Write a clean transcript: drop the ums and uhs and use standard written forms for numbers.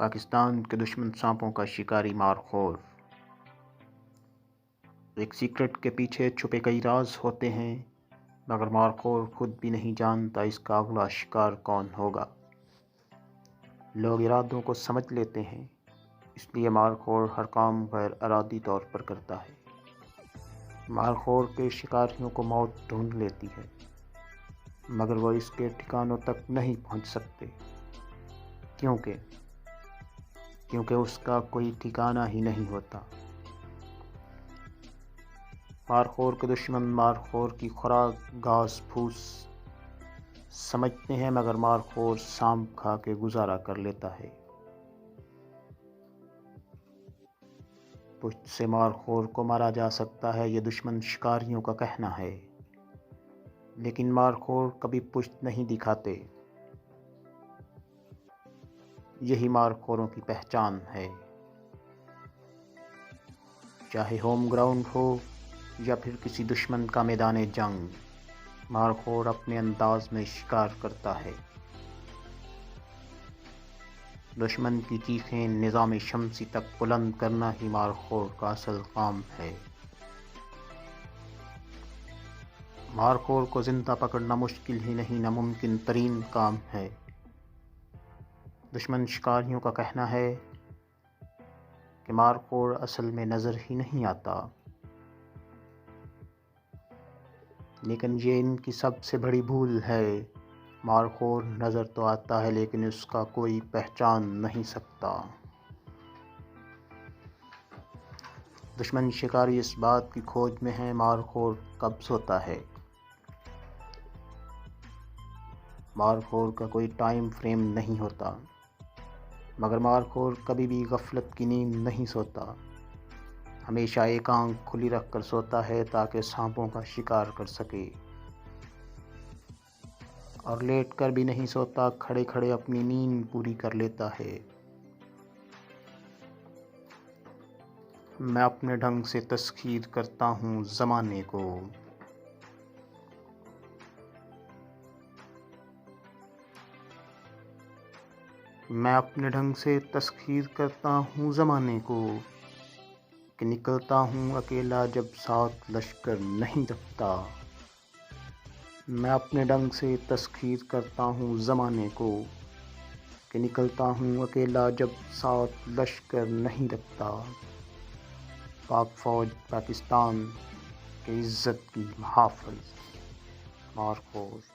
پاکستان کے دشمن سانپوں کا شکاری مارخور۔ ایک سیکرٹ کے پیچھے چھپے کئی راز ہوتے ہیں، مگر مارخور خود بھی نہیں جانتا اس کا اگلا شکار کون ہوگا۔ لوگ ارادوں کو سمجھ لیتے ہیں، اس لیے مارخور ہر کام غیر ارادی طور پر کرتا ہے۔ مارخور کے شکاریوں کو موت ڈھونڈ لیتی ہے، مگر وہ اس کے ٹھکانوں تک نہیں پہنچ سکتے، کیونکہ اس کا کوئی ٹھکانہ ہی نہیں ہوتا۔ مارخور کے دشمن مارخور کی خوراک گھاس پھوس سمجھتے ہیں، مگر مارخور سانپ کھا کے گزارا کر لیتا ہے۔ پشت سے مارخور کو مارا جا سکتا ہے، یہ دشمن شکاریوں کا کہنا ہے، لیکن مارخور کبھی پشت نہیں دکھاتے۔ یہی مارخوروں کی پہچان ہے، چاہے ہوم گراؤنڈ ہو یا پھر کسی دشمن کا میدان جنگ، مارخور اپنے انداز میں شکار کرتا ہے۔ دشمن کی چیخیں نظام شمسی تک بلند کرنا ہی مارخور کا اصل کام ہے۔ مارخور کو زندہ پکڑنا مشکل ہی نہیں، ناممکن ترین کام ہے۔ دشمن شکاریوں کا کہنا ہے کہ مارخور اصل میں نظر ہی نہیں آتا، لیکن یہ ان کی سب سے بڑی بھول ہے۔ مارخور نظر تو آتا ہے، لیکن اس کا کوئی پہچان نہیں سکتا۔ دشمن شکاری اس بات کی کھوج میں ہے، مارخور کب سوتا ہے۔ مارخور کا کوئی ٹائم فریم نہیں ہوتا، مگر مارخور کبھی بھی غفلت کی نیند نہیں سوتا۔ ہمیشہ ایک آنکھ کھلی رکھ کر سوتا ہے تاکہ سانپوں کا شکار کر سکے، اور لیٹ کر بھی نہیں سوتا، کھڑے کھڑے اپنی نیند پوری کر لیتا ہے۔ میں اپنے ڈھنگ سے تسخیر کرتا ہوں زمانے کو۔ میں اپنے ڈھنگ سے تسخیر کرتا ہوں زمانے کو، کہ نکلتا ہوں اکیلا جب ساتھ لشکر نہیں رکھتا۔ میں اپنے ڈھنگ سے تسخیر کرتا ہوں زمانے کو، کہ نکلتا ہوں اکیلا جب ساتھ لشکر نہیں رکھتا۔ پاک فوج پاکستان کی عزت کی محافظ، مارخور۔